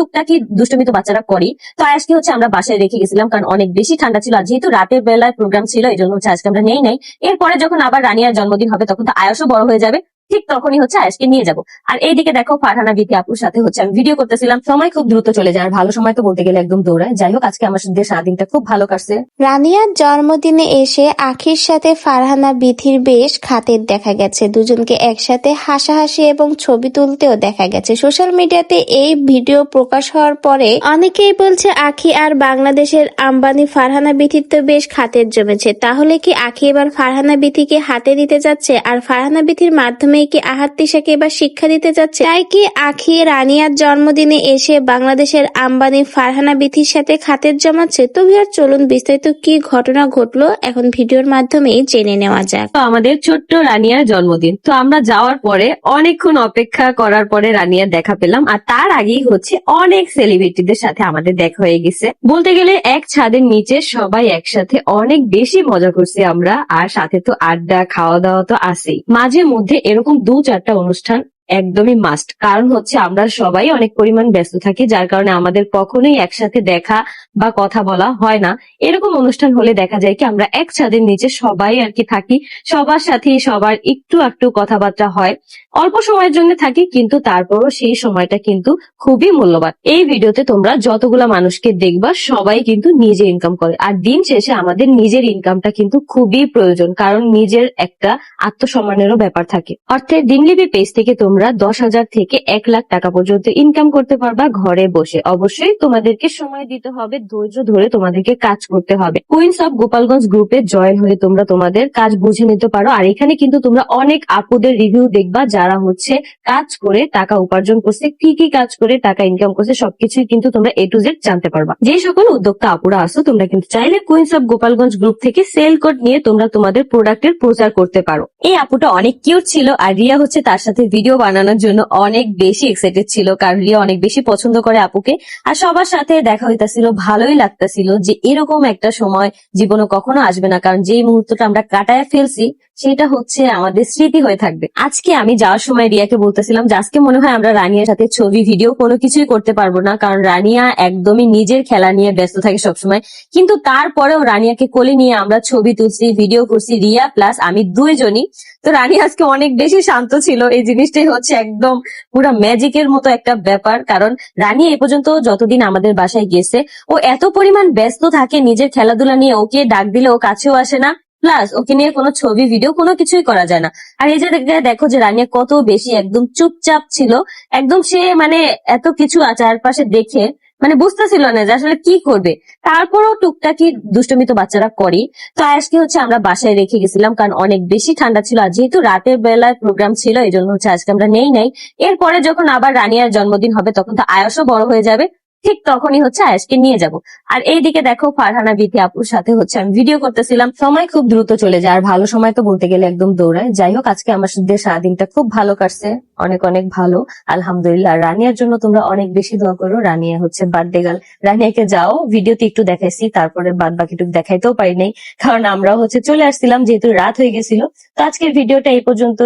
টুকটাকি দুষ্টমি তো বাচ্চারা করে। তো আজকে হচ্ছে আমরা বাসায় রেখে গেছিলাম, কারণ অনেক বেশি ঠান্ডা ছিল, আর যেহেতু রাতের বেলায় প্রোগ্রাম ছিল এই জন্য হচ্ছে আজকে আমরা নেই নাই। এরপরে যখন আবার রানিয়ার জন্মদিন হবে তখন তো আয়সও বড় হয়ে যাবে, ঠিক তখনই হচ্ছে আজকে নিয়ে যাব। আর এইদিকে দেখো ফারহানা বিথি আপুর সাথে হচ্ছে আমি ভিডিও করতেছিলাম। সময় খুব দ্রুত চলে যায়, আর ভালো সময় তো বলতে গেলে একদম দৌড়ায়। যাই হোক, আজকে আমার সাথে সারাদিনটা খুব ভালো কাটছে। রানিয়ার জন্মদিনে এসে আখির সাথে ফারহানা বিথির বেশ খাতির দেখা গেছে। দুজনকে একসাথে হাসাহাসি এবং ছবি তুলতেও দেখা গেছে। সোশ্যাল মিডিয়াতে এই ভিডিও প্রকাশ হওয়ার পরে অনেকেই বলছে আখি আর বাংলাদেশের আম্বানি ফারহানা বিথির তো বেশ খাতির জমেছে। তাহলে কি আখি এবার ফারহানা বিথিকে হাতে দিতে যাচ্ছে, আর ফারহানা বিথির মাধ্যমে কি আহাত তিশাকে এবার শিক্ষা দিতে যাচ্ছে? তাই কি আখি রানিয়ার জন্মদিনে এসে বাংলাদেশের আম্বানি ফারহানা বিথির সাথে খাতির জমাচ্ছে? তো ভিউয়ার চলুন বিস্তারিত কি ঘটনা ঘটলো এখন ভিডিওর মাধ্যমে জেনে নেওয়া যাক। তো আমাদের ছোট্ট রানিয়ার জন্মদিন, তো আমরা যাওয়ার পরে অনেকক্ষণ অপেক্ষা করার পরে রানিয়ার দেখা পেলাম, আর তার আগেই হচ্ছে অনেক সেলিব্রিটিদের সাথে আমাদের দেখা হয়ে গেছে। বলতে গেলে এক ছাদের নিচে সবাই একসাথে অনেক বেশি মজা করছি আমরা, আর সাথে তো আড্ডা খাওয়া দাওয়া তো আছেই। মাঝে মধ্যে এরকম 2-4টা অনুষ্ঠান একদমই মাস্ট, কারণ হচ্ছে আমরা সবাই অনেক পরিমাণ ব্যস্ত থাকি, যার কারণে আমাদের কখনোই একসাথে দেখা বা কথা বলা হয় না। এরকম অনুষ্ঠান হলে দেখা যায় কি আমরা এক ছাদের নিচে সবাই আর কি থাকি, সবার সাথে সবার একটু একটু কথাবার্তা হয়। অল্প সময়ের জন্য থাকি, কিন্তু তারপরও সেই সময়টা কিন্তু খুবই মূল্যবান। এই ভিডিওতে তোমরা যতগুলা মানুষকে দেখবা সবাই কিন্তু নিজে ইনকাম করে, আর দিন শেষে আমাদের নিজের ইনকামটা কিন্তু খুবই প্রয়োজন, কারণ নিজের একটা আত্মসম্মানেরও ব্যাপার থাকে। অর্থাৎ দিনলিপি পেজ থেকে তোমরা 10,000 থেকে 1 লাখ টাকা পর্যন্ত ইনকাম করতে পারবা ঘরে বসে। অবশ্যই তোমাদেরকে সময় দিতে হবে, ধৈর্য ধরে তোমাদেরকে কাজ করতে হবে। কুইন্স অফ গোপালগঞ্জ গ্রুপে জয়েন হয়ে তোমরা তোমাদের কাজ বুঝে নিতে পারো। আর এখানে কিন্তু তোমরা অনেক আপুদের রিভিউ দেখবা যারা হচ্ছে কাজ করে টাকা উপার্জন করছে, কি কি কাজ করে টাকা ইনকাম করছে সবকিছুই কিন্তু তোমরা A to Z জানতে পারবা। যে সকল উদ্যোক্তা আপুরা আছো তোমরা কিন্তু চাইলে কুইন্স অফ গোপালগঞ্জ গ্রুপ থেকে সেল কোড নিয়ে তোমরা তোমাদের প্রোডাক্টের প্রচার করতে পারো। এই আপুটা অনেক কিউট ছিল, আর রিয়া হচ্ছে তার সাথে ভিডিও বানানোর জন্য অনেক বেশি এক্সাইটেড ছিল, কারণ রিয়া অনেক বেশি পছন্দ করে আপুকে। আর সবার সাথে দেখা হইতাছিল, ভালোই লাগতাছিল যে এরকম একটা সময় জীবনে কখনো আসবে না, কারণ যে মুহূর্তটা আমরা কাটায় ফেলছি সেটা হচ্ছে আমাদের স্মৃতি হয়ে থাকবে। আজকে আমি যাওয়ার সময় রিয়াকে বলতেছিলাম যে আজকে মনে হয় আমরা রানিয়ার সাথে ছবি ভিডিও কোনো কিছুই করতে পারবো না, কারণ রানিয়া একদমই নিজের খেলা নিয়ে ব্যস্ত থাকে সবসময়। কিন্তু তারপরেও রানিয়াকে কোলে নিয়ে আমরা ছবি তুলছি, ভিডিও করছি, রিয়া প্লাস আমি দুইজনই। তো রানিয়া আজকে অনেক বেশি শান্ত ছিল, এই জিনিসটাই হচ্ছে একদম পুরো ম্যাজিকের মতো একটা ব্যাপার। কারণ রানী এ পর্যন্ত যতদিন আমাদের বাসায় গেছে ও এত পরিমাণ ব্যস্ত থাকে নিজের খেলাধুলা নিয়ে, ওকে ডাক দিলে ও কাছেও আসে না, প্লাস ওকে নিয়ে কোনো ছবি ভিডিও কোনো কিছুই করা যায় না। আর এই যে দেখো যে রানিয়া কত বেশি একদম চুপচাপ ছিল, একদম সে মানে এত কিছু চারপাশে দেখে মানে বুঝতেছিল না যে আসলে কি করবে। তারপরও টুকটাকি দুষ্টমি তো বাচ্চারা করে। তো আজকে হচ্ছে আমরা বাসায় রেখে গেছিলাম, কারণ অনেক বেশি ঠান্ডা ছিল, আর যেহেতু রাতের বেলায় প্রোগ্রাম ছিল এই জন্য হচ্ছে আজকে আমরা নেই নাই। এরপরে যখন আবার রানিয়ার জন্মদিন হবে তখন তো আয়সও বড় হয়ে যাবে, ঠিক তখনই হচ্ছে আয়াসকে নিয়ে যাব। আর এইদিকে দেখো ফারহানা বিথি আপুর সাথে হচ্ছে আমি ভিডিও করতেছিলাম। সময় খুব দ্রুত চলে যায়, আর ভালো সময় তো বলতে গেলে একদম দৌড়ায়। যাই হোক, আজকে আমার সাথে সারাদিনটা খুব ভালো কাটছে, অনেক অনেক ভালো আলহামদুলিল্লাহ। আর রানিয়ার জন্য তোমরা অনেক বেশি দোয়া করো। রানিয়া হচ্ছে বার্থডে গার্ল, রানিয়াকে যাও ভিডিওতে একটু দেখাইছি, তারপরে বাদ বাকিটুকু দেখাইতেও পারি নাই, কারণ আমরাও হচ্ছে চলে আসছিলাম যেহেতু রাত হয়ে গেছিল। তো আজকের ভিডিওটা এই পর্যন্ত।